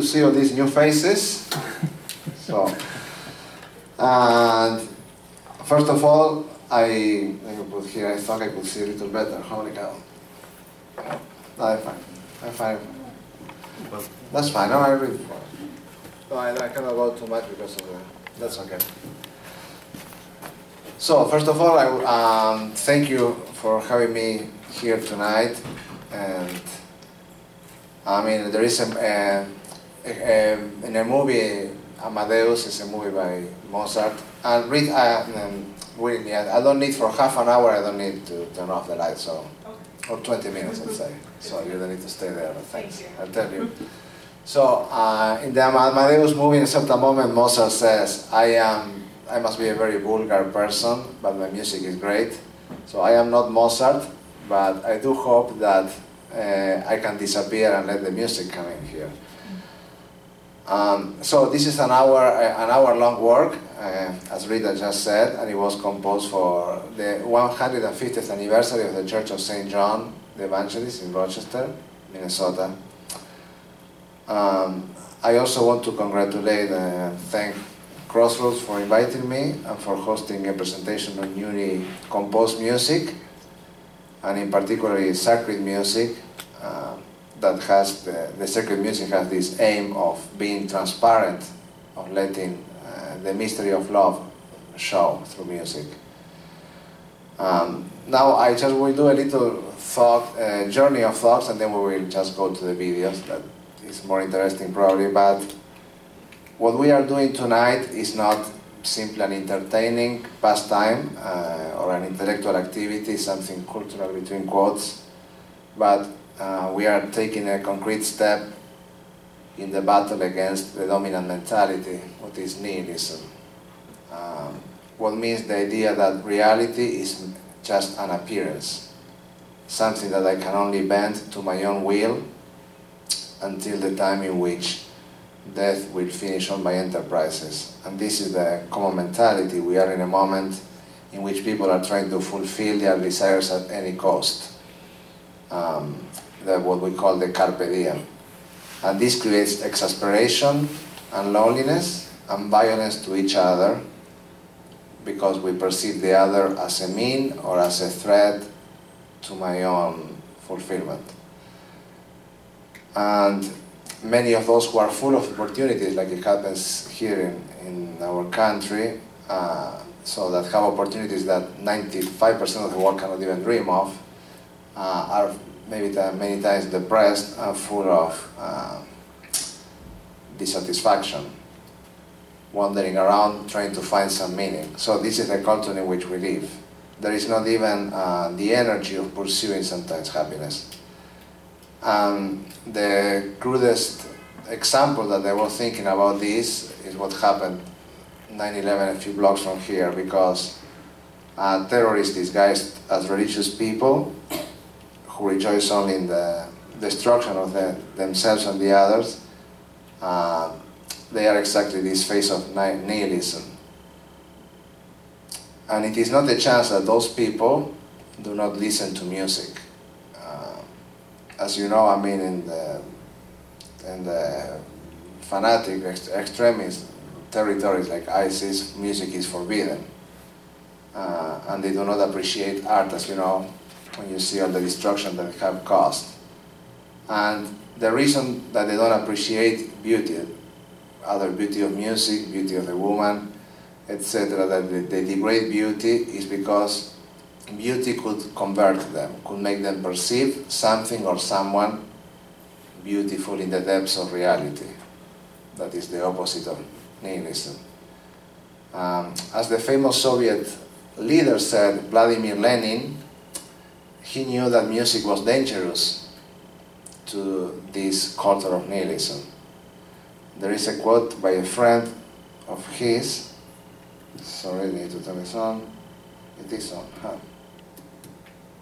to see all these new faces. So, and first of all, let me put here, I thought I could see a little better. Holy cow. No, I'm fine. I'm fine. That's fine. No, I read it. No, I cannot go too much because of that's okay. So, first of all, thank you for having me here tonight. And I mean, there is in a movie, Amadeus is a movie by Mozart. And really, I don't need for half an hour, I don't need to turn off the lights, so, or 20 minutes, let's say. So you don't need to stay there, but thanks. I'll tell you. So in the Amadeus movie, in a certain moment, Mozart says, I must be a very vulgar person, but my music is great. So I am not Mozart, but I do hope that I can disappear and let the music come in here. So this is an hour-long work, as Rita just said, and it was composed for the 150th anniversary of the Church of St. John the Evangelist in Rochester, Minnesota. I also want to congratulate and thank Crossroads for inviting me and for hosting a presentation on newly composed music, and in particular sacred music. That has, the sacred music has this aim of being transparent, of letting the mystery of love show through music. Now I just will do a little journey of thoughts, and then we will just go to the videos. That is more interesting probably, but what we are doing tonight is not simply an entertaining pastime or an intellectual activity, something cultural between quotes, but we are taking a concrete step in the battle against the dominant mentality, what is nihilism. What means the idea that reality is just an appearance, something that I can only bend to my own will until the time in which death will finish all my enterprises. And this is the common mentality. We are in a moment in which people are trying to fulfill their desires at any cost. What we call the carpe diem. And this creates exasperation and loneliness and violence to each other, because we perceive the other as a mean or as a threat to my own fulfillment. And many of those who are full of opportunities, like it happens here in our country, so that have opportunities that 95% of the world cannot even dream of, are maybe many times depressed and full of dissatisfaction, wandering around trying to find some meaning. So this is the culture in which we live. There is not even the energy of pursuing sometimes happiness. The crudest example that I was thinking about this is what happened 9/11 a few blocks from here, because terrorists disguised as religious people who rejoice only in the destruction of themselves and the others, they are exactly this face of nihilism. And it is not a chance that those people do not listen to music. As you know, I mean, in the fanatic extremist territories like ISIS, music is forbidden. And they do not appreciate art, as you know, when you see all the destruction that it have caused. And the reason that they don't appreciate beauty, other beauty of music, beauty of the woman, etc., that they degrade beauty, is because beauty could convert them, could make them perceive something or someone beautiful in the depths of reality. That is the opposite of nihilism. As the famous Soviet leader said, Vladimir Lenin, he knew that music was dangerous to this culture of nihilism. There is a quote by a friend of his. Sorry, I need to turn this on. It is on. Huh.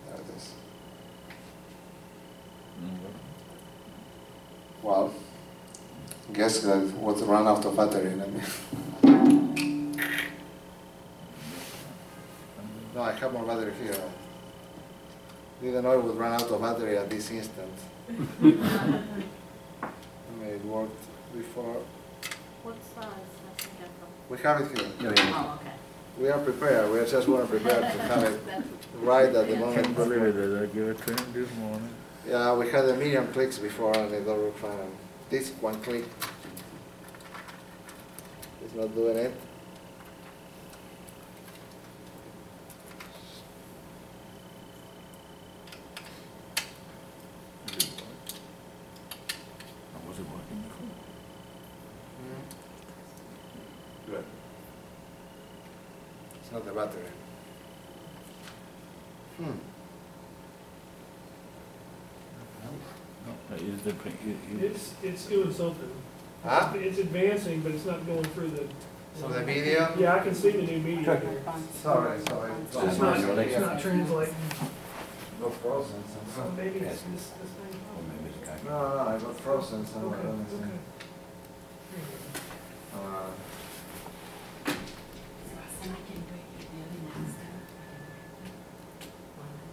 There it is. Well, guess that what ran out of battery. No, I have more battery here. Didn't know it would run out of battery at this instant. Let me it worked before. What size has it got from? We have it here. Oh, okay. We are prepared. We just weren't prepared to have it right at the moment. Can't believe it, I gave it to him this morning. Yeah, we had a million clicks before and it don't work fine. This one click is not doing it. Was it working before? Good. It's not the battery. No, it's the, It's doing something. Huh? It's advancing, but it's not going through the. So the video? Yeah, I can see the new media here. Sorry. It's not translating. Got frozen. So maybe it's this thing. No, I got frozen. So Okay, let me see. okay.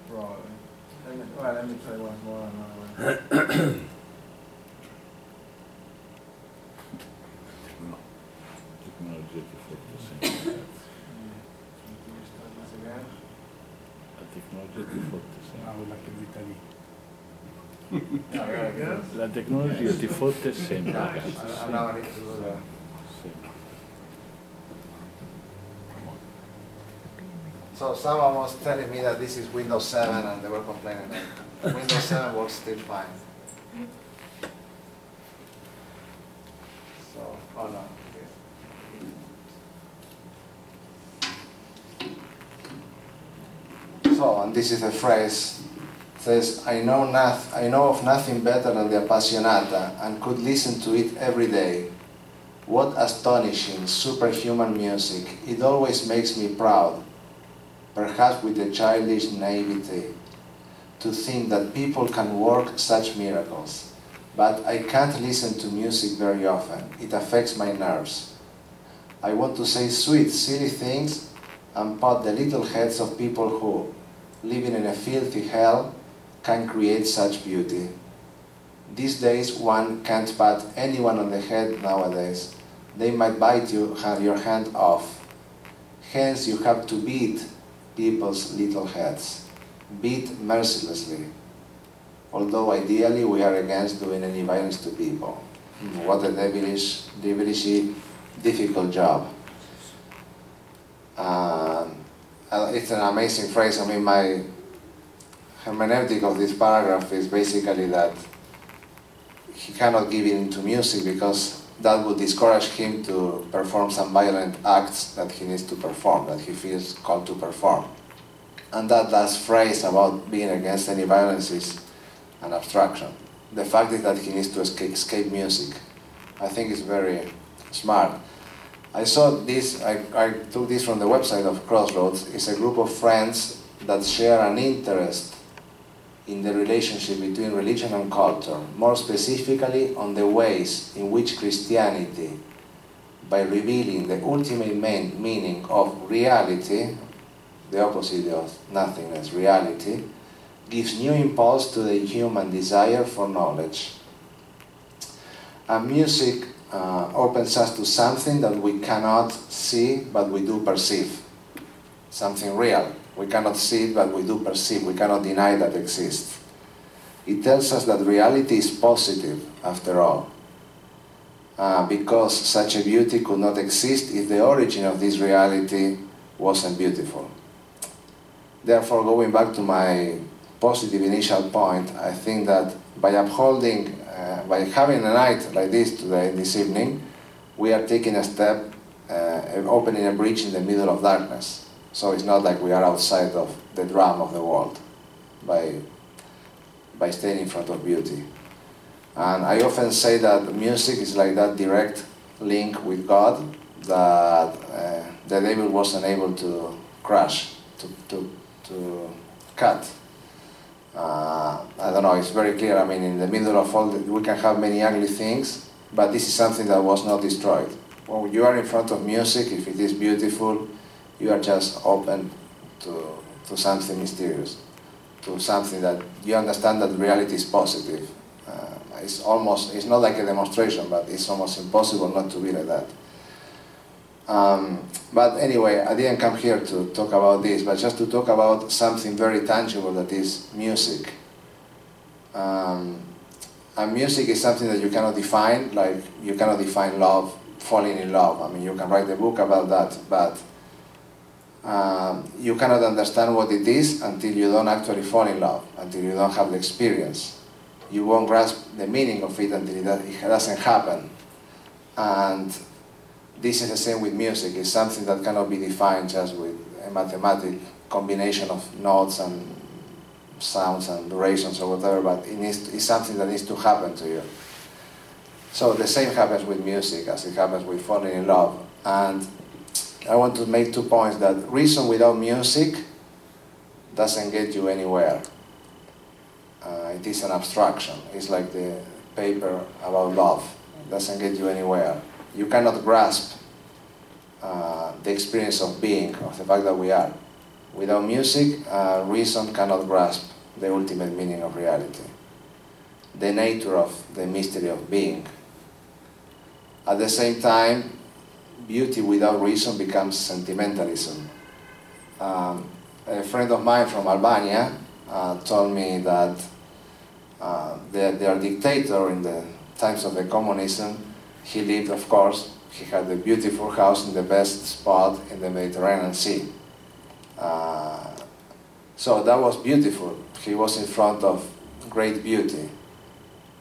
Probably. Let me try once more. Another one. Technology at the 40%. La tecnologia è di forte sempre. There you go. La tecnologia ti fotte sempre. Now I need to do that. Sempre. So someone was telling me that this is Windows 7 and they were complaining that Windows 7 works still fine. So, oh no. So, and this is a phrase, it says, I know of nothing better than the Appassionata and could listen to it every day. What astonishing, superhuman music. It always makes me proud. Perhaps with a childish naivety, to think that people can work such miracles. But I can't listen to music very often. It affects my nerves. I want to say sweet, silly things and pat the little heads of people who, living in a filthy hell, can create such beauty. These days one can't pat anyone on the head nowadays. They might bite you, your hand off. Hence you have to beat people's little heads. Beat mercilessly. Although ideally we are against doing any violence to people. What a devilishly difficult job. It's an amazing phrase. I mean, my hermeneutic of this paragraph is basically that he cannot give in to music because that would discourage him to perform some violent acts that he needs to perform, that he feels called to perform. And that last phrase about being against any violence is an abstraction. The fact is that he needs to escape music. I think it's very smart. I saw this, I took this from the website of Crossroads. It's a group of friends that share an interest in the relationship between religion and culture, more specifically on the ways in which Christianity, by revealing the ultimate meaning of reality, the opposite of nothingness, reality, gives new impulse to the human desire for knowledge. And music opens us to something that we cannot see but we do perceive. Something real. We cannot see it but we do perceive. We cannot deny that it exists. It tells us that reality is positive after all. Because such a beauty could not exist if the origin of this reality wasn't beautiful. Therefore, going back to my positive initial point, I think that by upholding, by having a night like this today, this evening, we are taking a step, opening a breach in the middle of darkness. So it's not like we are outside of the drum of the world by staying in front of beauty. And I often say that music is like that direct link with God that the devil wasn't able to crush, to cut. I don't know, it's very clear. I mean, in the middle of all, we can have many ugly things, but this is something that was not destroyed. When you are in front of music, if it is beautiful, you are just open to something mysterious, to something that you understand that reality is positive. it's not like a demonstration, but it's almost impossible not to be like that. But anyway, I didn't come here to talk about this, but just to talk about something very tangible that is music. And music is something that you cannot define, like you cannot define love, falling in love. I mean, you can write a book about that, but you cannot understand what it is until you don't actually fall in love, until you don't have the experience. You won't grasp the meaning of it until it doesn't happen. And this is the same with music. It's something that cannot be defined just with a mathematic combination of notes and sounds and durations or whatever, but it's something that needs to happen to you. So the same happens with music as it happens with falling in love. And I want to make 2 points: that reason without music doesn't get you anywhere. It is an abstraction. It's like the paper about love. It doesn't get you anywhere. You cannot grasp the experience of being, of the fact that we are. Without music, reason cannot grasp the ultimate meaning of reality, the nature of the mystery of being. At the same time, beauty without reason becomes sentimentalism. A friend of mine from Albania told me that their dictator in the times of the communism, he lived, of course, he had a beautiful house in the best spot in the Mediterranean Sea. So that was beautiful. He was in front of great beauty.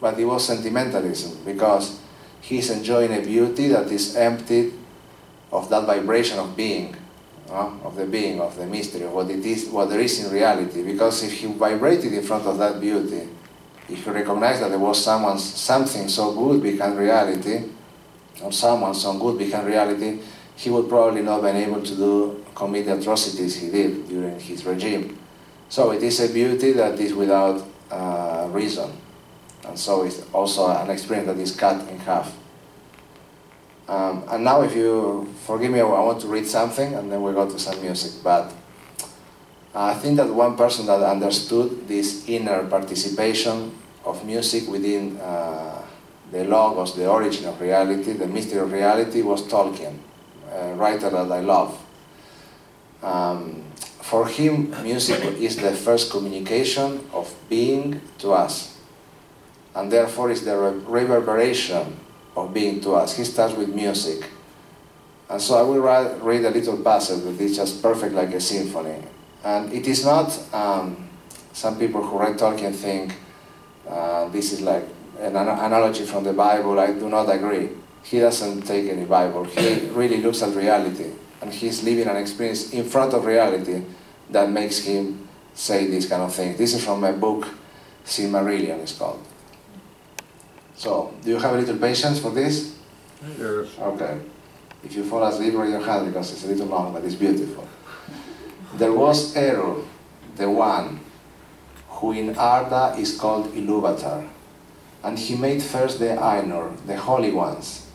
But it was sentimentalism, because he's enjoying a beauty that is emptied of that vibration of being, of the being, of the mystery, of what it is, what there is in reality. Because if he vibrated in front of that beauty, if he recognized that there was something so good behind reality, or someone so good behind reality, he would probably not have been able to commit the atrocities he did during his regime. So it is a beauty that is without reason. And so it's also an experience that is cut in half. And now, if you forgive me, I want to read something and then we'll go to some music. But I think that one person that understood this inner participation of music within the logos, the origin of reality, the mystery of reality, was Tolkien, a writer that I love. For him, music is the first communication of being to us, and therefore is the reverberation of being to us. He starts with music. And so I will read a little passage that is just perfect like a symphony. And it is not, some people who read Tolkien think this is like an analogy from the Bible. I do not agree. He doesn't take any Bible. He really looks at reality. And he's living an experience in front of reality that makes him say this kind of thing. This is from a book, Silmarillion it's called. So, do you have a little patience for this? Sure. Okay. If you fall asleep, raise your hand because it's a little long, but it's beautiful. There was Eru, the one, who in Arda is called Ilúvatar, and he made first the Ainur, the holy ones,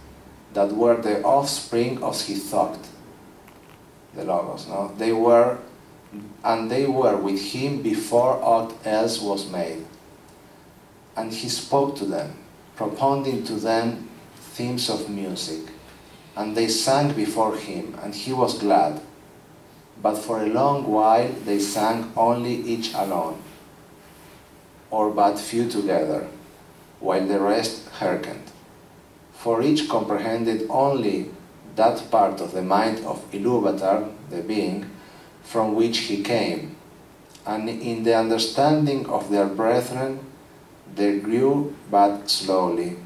that were the offspring of his thought, the Logos, no? They were with him before aught else was made. And he spoke to them, propounding to them themes of music. And they sang before him, and he was glad. But for a long while they sang only each alone, or but few together, while the rest hearkened. For each comprehended only that part of the mind of Ilúvatar, the being, from which he came, and in the understanding of their brethren they grew but slowly.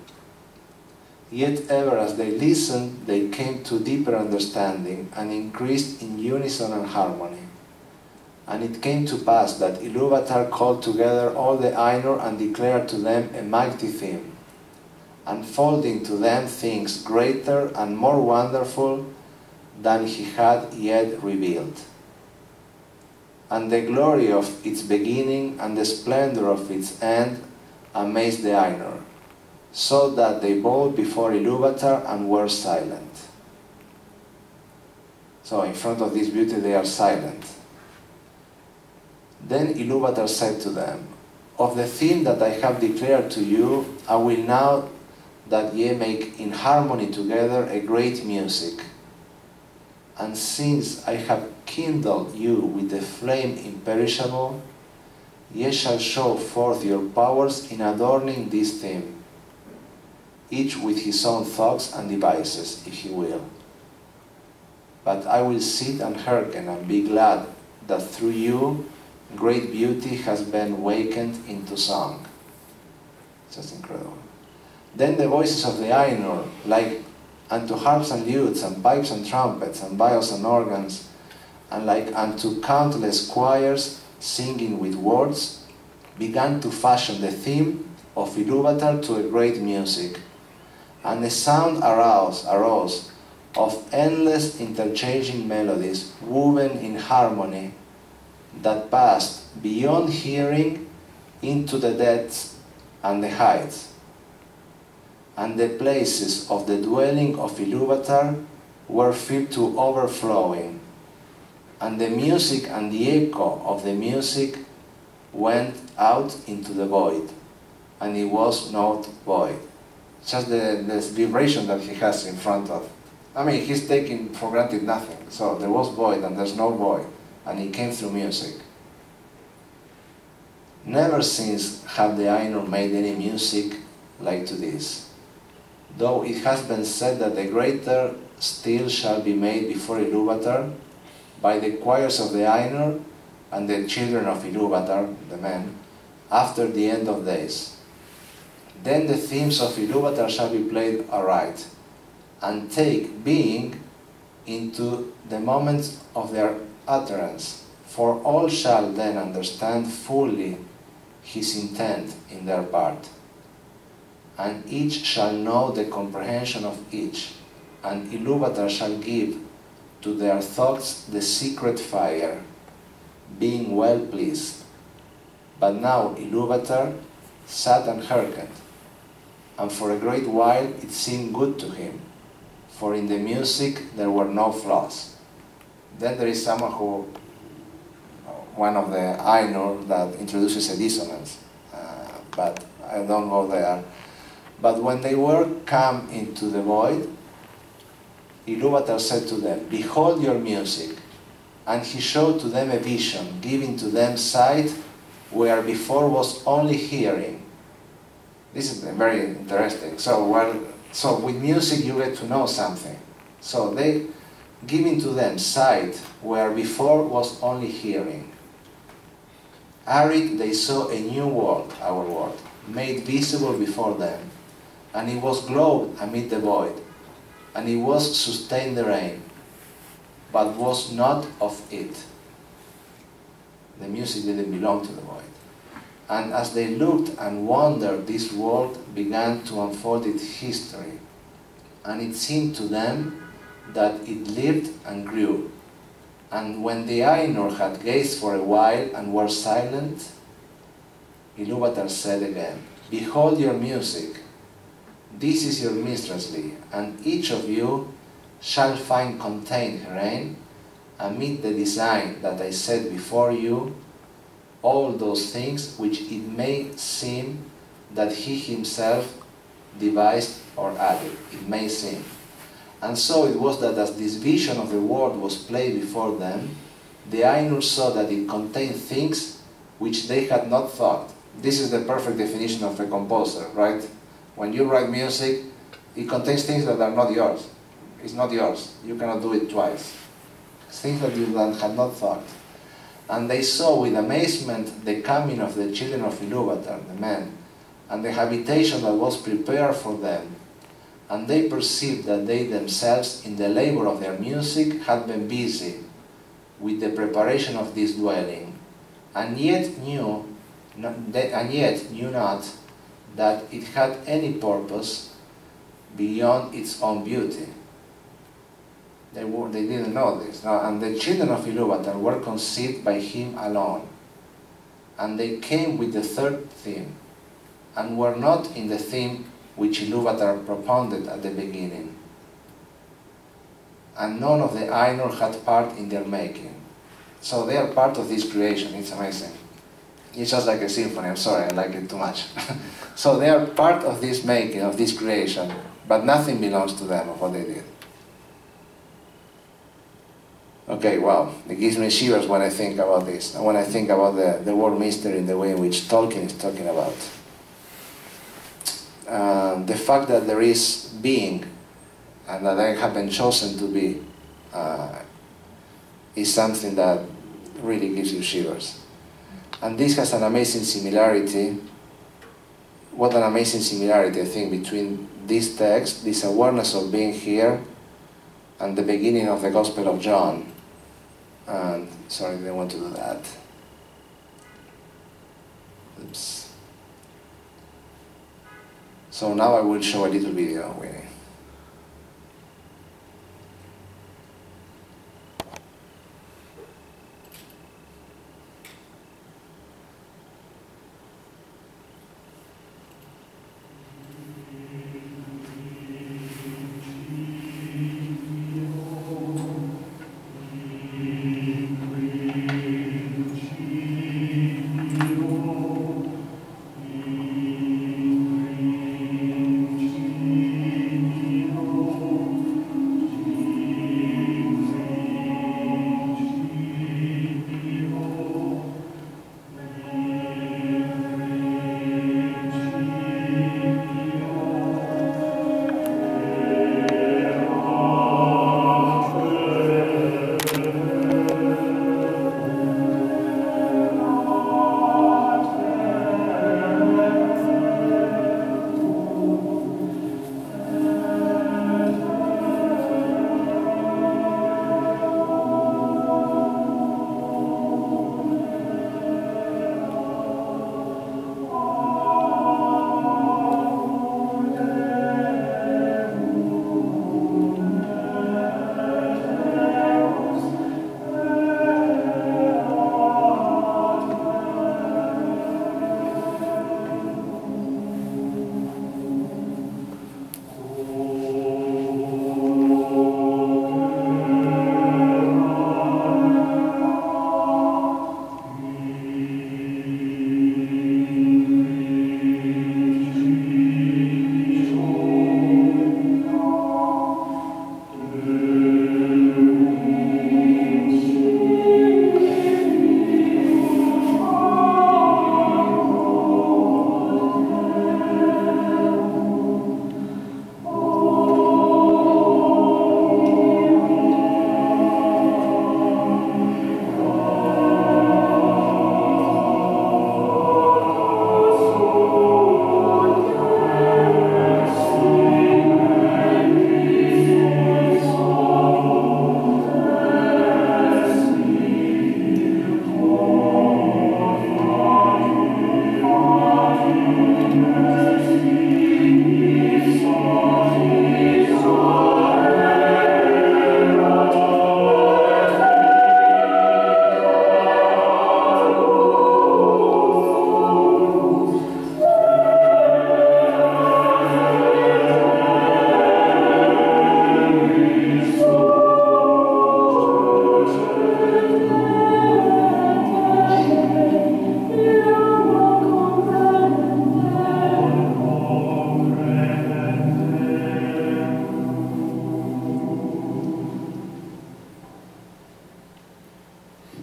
Yet ever as they listened, they came to deeper understanding and increased in unison and harmony. And it came to pass that Ilúvatar called together all the Ainur and declared to them a mighty theme, unfolding to them things greater and more wonderful than he had yet revealed. And the glory of its beginning and the splendor of its end amazed the Ainur, so that they bowed before Ilúvatar and were silent. So in front of this beauty they are silent. Then Ilúvatar said to them, of the theme that I have declared to you, I will now that ye make in harmony together a great music. And since I have kindled you with a flame imperishable, ye shall show forth your powers in adorning this theme, each with his own thoughts and devices, if he will. But I will sit and hearken and be glad that through you great beauty has been wakened into song. Just incredible. Then the voices of the Ainur, like unto harps and lutes and pipes and trumpets and viols and organs, and like unto countless choirs singing with words, began to fashion the theme of Iluvatar to a great music. And a sound arose of endless interchanging melodies woven in harmony that passed beyond hearing into the depths and the heights. And the places of the dwelling of Iluvatar were filled to overflowing, and the music and the echo of the music went out into the void, and it was not void. Just the vibration that he has in front of. I mean, he's taking for granted nothing. So there was void and there's no void, and it came through music. Never since have the Ainur made any music like to this, though it has been said that a greater still shall be made before Iluvatar by the choirs of the Ainur and the children of Iluvatar, the men, after the end of days. Then the themes of Iluvatar shall be played aright, and take being into the moments of their utterance, for all shall then understand fully his intent in their part. And each shall know the comprehension of each, and Iluvatar shall give to their thoughts the secret fire, being well pleased. But now Iluvatar sat and hearkened, and for a great while it seemed good to him, for in the music there were no flaws. Then there is someone who, one of the Ainur, that introduces a dissonance, but I don't go there. But when they were come into the void, Iluvatar said to them, behold your music. And he showed to them a vision, giving to them sight where before was only hearing. This is very interesting. So with music you get to know something. So they giving to them sight where before was only hearing. Arid they saw a new world, our world, made visible before them, and it was glowed amid the void, and it was sustained the rain, but was not of it. The music didn't belong to the void. And as they looked and wondered, this world began to unfold its history, and it seemed to them that it lived and grew. And when the Ainur had gazed for a while and were silent, Iluvatar said again, behold your music, this is your minstrelsy, and each of you shall find contained herein, amid the design that I set before you, all those things which it may seem that he himself devised or added. It may seem. And so it was that as this vision of the world was played before them, the Ainur saw that it contained things which they had not thought. This is the perfect definition of a composer, right? When you write music, it contains things that are not yours. It's not yours. You cannot do it twice. Things that you had not thought. And they saw with amazement the coming of the children of Iluvatar, the men, and the habitation that was prepared for them. And they perceived that they themselves, in the labor of their music, had been busy with the preparation of this dwelling, and yet knew not that it had any purpose beyond its own beauty. They didn't know this. No? And the children of Iluvatar were conceived by him alone. And they came with the third theme, and were not in the theme which Iluvatar propounded at the beginning. And none of the Ainur had part in their making. So they are part of this creation. It's amazing. It's just like a symphony, I'm sorry, I like it too much. So they are part of this making, of this creation, but nothing belongs to them of what they did. Okay, well, it gives me shivers when I think about this, and when I think about the word mystery in the way in which Tolkien is talking about. The fact that there is being, and that I have been chosen to be, is something that really gives you shivers. And this has an amazing similarity. What an amazing similarity, I think, between this text, this awareness of being here, and the beginning of the Gospel of John. And, sorry, I didn't want to do that. Oops. So now I will show a little video, Winnie.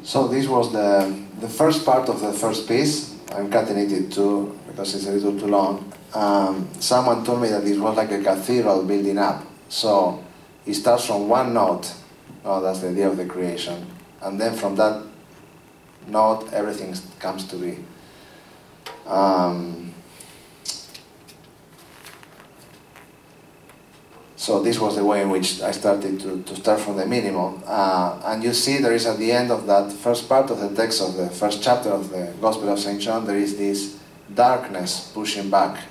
So this was the first part of the first piece. I'm cutting it in two because it's a little too long. Someone told me that this was like a cathedral building up. So it starts from one note. Oh, that's the idea of the creation. And then from that note, everything comes to be. So this was the way in which I started to start from the minimum. And you see there is at the end of that first part of the text of the first chapter of the Gospel of St. John, there is this darkness pushing back.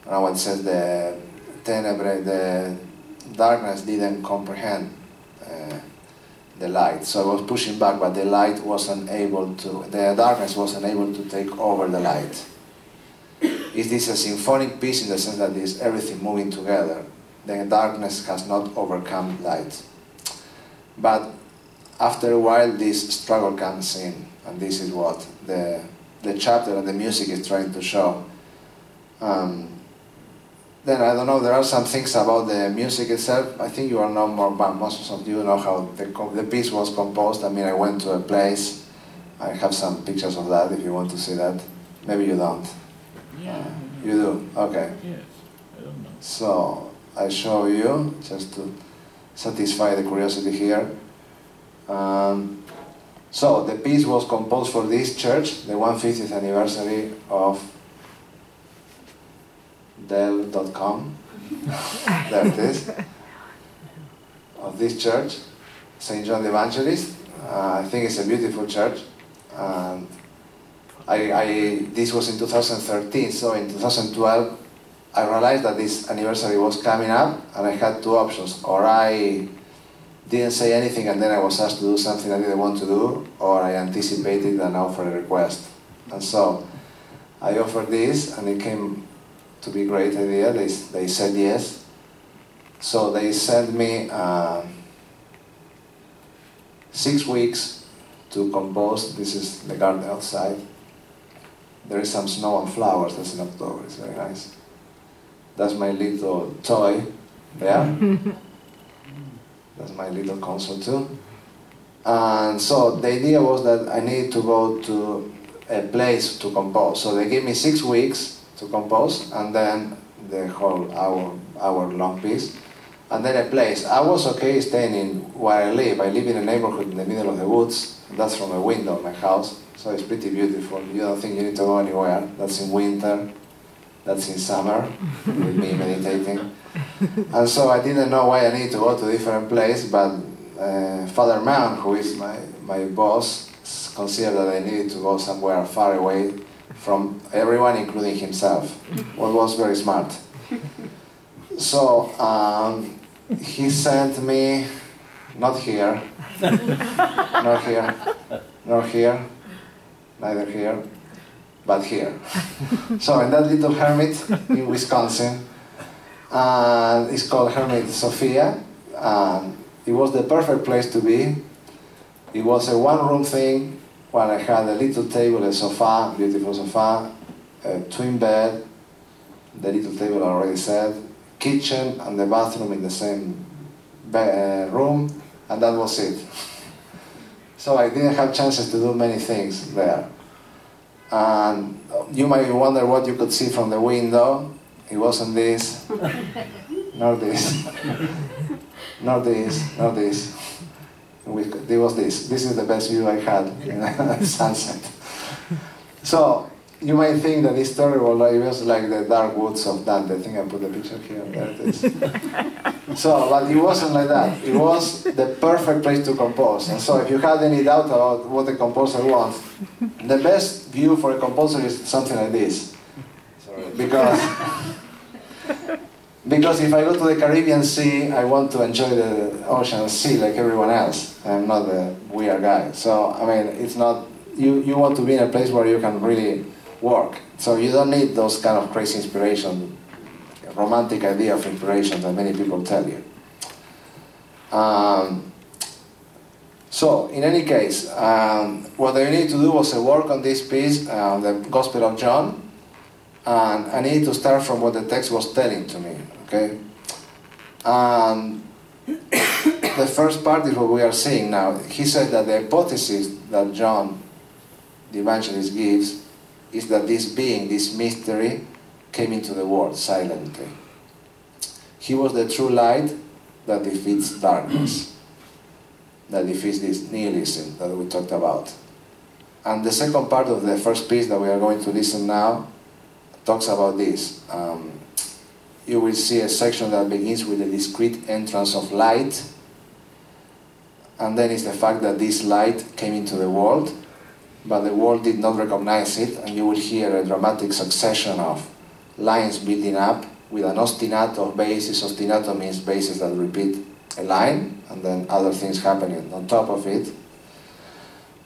Now it says the darkness didn't comprehend the light. So it was pushing back, but the darkness wasn't able to take over the light. Is this a symphonic piece in the sense that is everything moving together? The darkness has not overcome light. But after a while, this struggle comes in, and this is what the the chapter and the music is trying to show. Then I don't know, there are some things about the music itself. I think you all know more, but most of you know how the piece was composed. I mean, I went to a place. I have some pictures of that if you want to see that. Maybe you don't. Yeah. You do? Okay. Yes, I don't know. So I show you, just to satisfy the curiosity here. So the piece was composed for this church, the 150th anniversary of Dell.com, there it is, of this church, St. John the Evangelist. I think it's a beautiful church. And this was in 2013, so in 2012 I realized that this anniversary was coming up, and I had two options. Or I didn't say anything and then I was asked to do something I didn't want to do, or I anticipated and offered a request. And so I offered this, and it came to be a great idea. They said yes. So they sent me 6 weeks to compose. This is the garden outside. There is some snow and flowers. That's in October. It's very nice. That's my little toy there. That's my little console too. And so the idea was that I needed to go to a place to compose. So they gave me 6 weeks to compose, and then the whole hour-long piece, and then a place. I was okay staying in where I live. I live in a neighborhood in the middle of the woods. That's from a window of my house, so it's pretty beautiful. You don't think you need to go anywhere. That's in winter. That's in summer, with me meditating. And so I didn't know why I needed to go to a different place, but Father Mount, who is my boss, considered that I needed to go somewhere far away from everyone, including himself, what was very smart. So he sent me, not here, not here, nor here, neither here, but here. So in that little hermit in Wisconsin, it's called Hermit Sophia. It was the perfect place to be. It was a one-room thing where I had a little table, a sofa, beautiful sofa, a twin bed, the little table I already said, kitchen and the bathroom in the same room, and that was it. So I didn't have chances to do many things there. And you might wonder what you could see from the window. It wasn't this, nor this, nor this, nor this. It was this. This is the best view I had in sunset. So you might think that it's terrible, like it was like the dark woods of Dante. I think I put the picture here. There it is. So, but it wasn't like that. It was the perfect place to compose. And so if you had any doubt about what a composer wants, the best view for a composer is something like this. Sorry. Because if I go to the Caribbean Sea, I want to enjoy the ocean sea like everyone else. I'm not a weird guy. So, I mean, it's not, you want to be in a place where you can really work. So you don't need those kind of crazy inspiration, romantic idea of inspiration that many people tell you. So, in any case, what I needed to do was a work on this piece, the Gospel of John, and I needed to start from what the text was telling to me, okay? The first part is what we are seeing now. He said that the hypothesis that John, the evangelist, gives is that this being, this mystery, came into the world silently. He was the true light that defeats darkness, that defeats this nihilism that we talked about. And the second part of the first piece that we are going to listen now talks about this. You will see a section that begins with a discrete entrance of light, and then it's the fact that this light came into the world, but the world did not recognize it, and you will hear a dramatic succession of lines building up with an ostinato basis. Ostinato means bases that repeat a line, and then other things happening on top of it.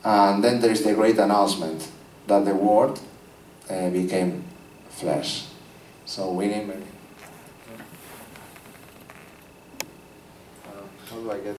And then there is the great announcement that the Word became flesh. So Winnie, maybe. How do I get